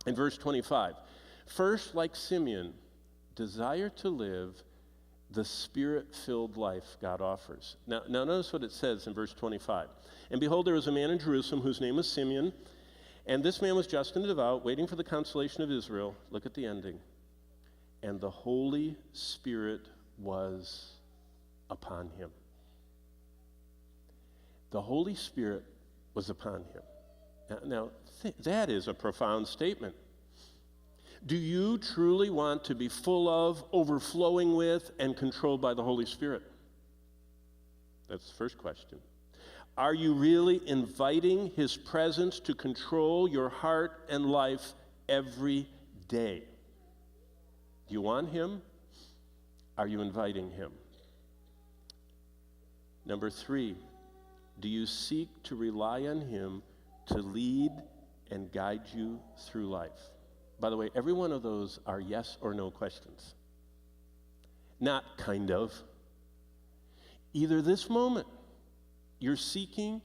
In verse 25, first, like Simeon, desire to live the Spirit-filled life God offers. Now notice what it says in verse 25. And behold, there was a man in Jerusalem whose name was Simeon, and this man was just and devout, waiting for the consolation of Israel. Look at the ending. And the Holy Spirit was upon him. The Holy Spirit was upon him. Now that is a profound statement. Do you truly want to be full of, overflowing with, and controlled by the Holy Spirit? That's the first question. Are you really inviting His presence to control your heart and life every day? Do you want Him? Are you inviting Him? Number 3, do you seek to rely on Him to lead and guide you through life? By the way, every one of those are yes or no questions. Not kind of. Either this moment, you're seeking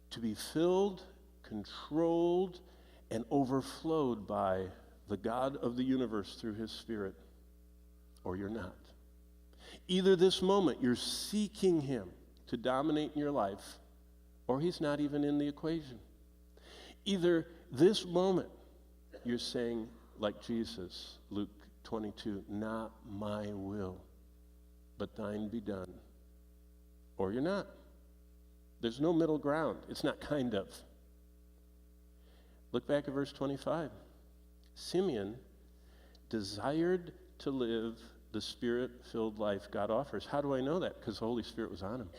to be filled, controlled, and overflowed by the God of the universe through His Spirit, or you're not. Either this moment, you're seeking Him to dominate in your life, or He's not even in the equation. Either this moment, you're saying, like Jesus, Luke 22, not my will, but thine be done. Or you're not. There's no middle ground. It's not kind of. Look back at verse 25. Simeon desired to live the Spirit-filled life God offers. How do I know that? Because the Holy Spirit was on him.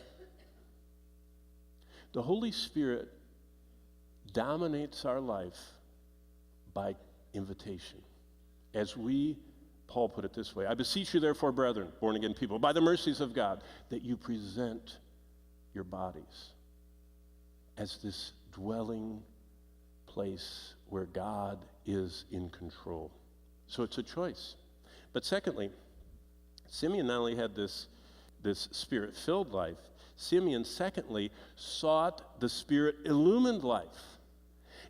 The Holy Spirit dominates our life by invitation. As Paul put it this way, I beseech you therefore, brethren, born again people, by the mercies of God, that you present your bodies as this dwelling place where God is in control. So it's a choice. But secondly, Simeon not only had this Spirit-filled life, Simeon secondly sought the Spirit-illumined life.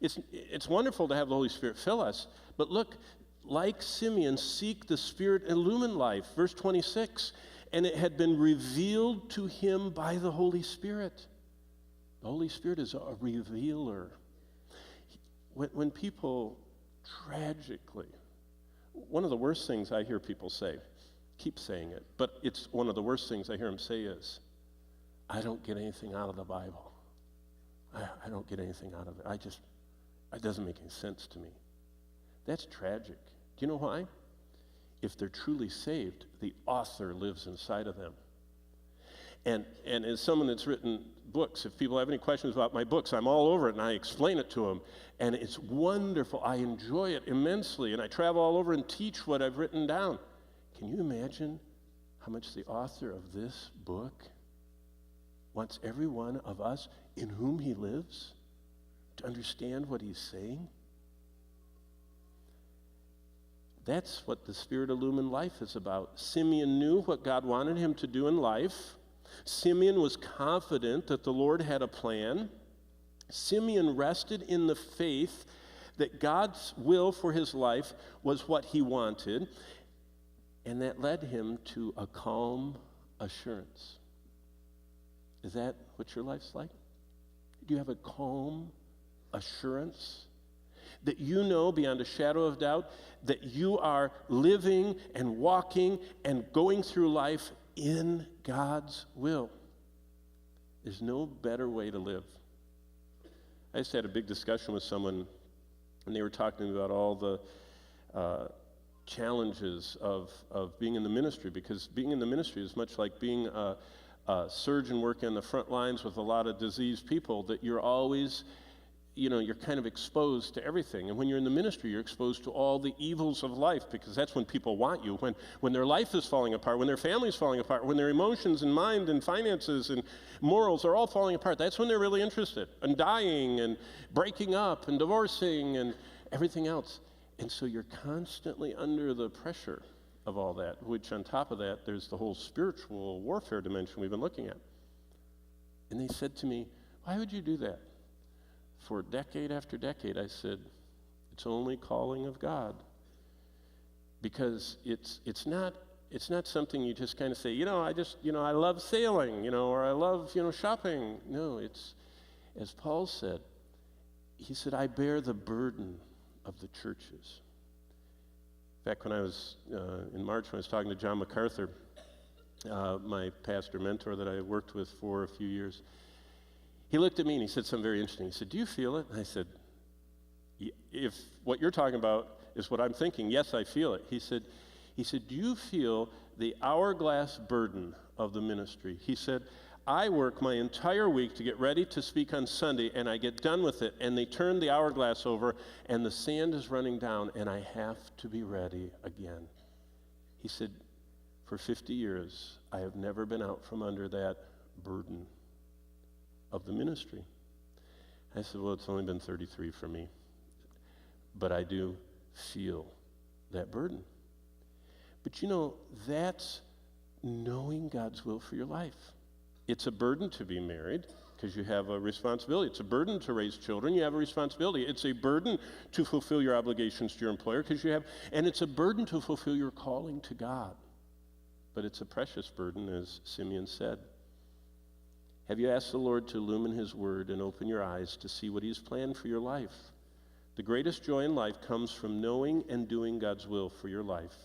It's wonderful to have the Holy Spirit fill us, but look, like Simeon, seek the Spirit-illumined life. Verse 26, and it had been revealed to him by the Holy Spirit. The Holy Spirit is a revealer. When people tragically, one of the worst things I hear people say, keep saying it, but it's one of the worst things I hear them say is, I don't get anything out of the Bible. I don't get anything out of it. It doesn't make any sense to me. That's tragic. Do you know why? If they're truly saved, the author lives inside of them. And as someone that's written books, if people have any questions about my books, I'm all over it and I explain it to them. And it's wonderful. I enjoy it immensely. And I travel all over and teach what I've written down. Can you imagine how much the author of this book wants every one of us in whom he lives to understand what he's saying? That's what the Spirit-illumined life is about. Simeon knew what God wanted him to do in life. Simeon was confident that the Lord had a plan. Simeon rested in the faith that God's will for his life was what he wanted, and that led him to a calm assurance. Is that what your life's like? Do you have a calm assurance that you know beyond a shadow of doubt that you are living and walking and going through life in God's will? There's no better way to live. I just had a big discussion with someone, and they were talking about all the challenges of being in the ministry, because being in the ministry is much like being a surgeon working on the front lines with a lot of diseased people, that you're always, you're kind of exposed to everything. And when you're in the ministry, you're exposed to all the evils of life, because that's when people want you. When their life is falling apart, when their family's falling apart, when their emotions and mind and finances and morals are all falling apart, that's when they're really interested. And dying and breaking up and divorcing and everything else. And so you're constantly under the pressure of all that, which on top of that, there's the whole spiritual warfare dimension we've been looking at. And they said to me, why would you do that? For decade after decade, I said, It's only calling of God. Because it's not something you just kind of say, I love sailing, or I love, shopping. No, it's, as Paul said, he said, I bear the burden of the churches. In fact, when I was, in March, when I was talking to John MacArthur, my pastor mentor that I worked with for a few years, he looked at me and he said something very interesting. He said, do you feel it? And I said, if what you're talking about is what I'm thinking, yes, I feel it. He said, do you feel the hourglass burden of the ministry? He said, I work my entire week to get ready to speak on Sunday, and I get done with it, and they turn the hourglass over, and the sand is running down, and I have to be ready again. He said, for 50 years, I have never been out from under that burden of the ministry. I said, well, it's only been 33 for me, but I do feel that burden. But that's knowing God's will for your life. It's a burden to be married because you have a responsibility. It's a burden to raise children. You have a responsibility. It's a burden to fulfill your obligations to your employer because you have, and it's a burden to fulfill your calling to God. But it's a precious burden, as Simeon said. Have you asked the Lord to illumine His Word and open your eyes to see what He's planned for your life? The greatest joy in life comes from knowing and doing God's will for your life.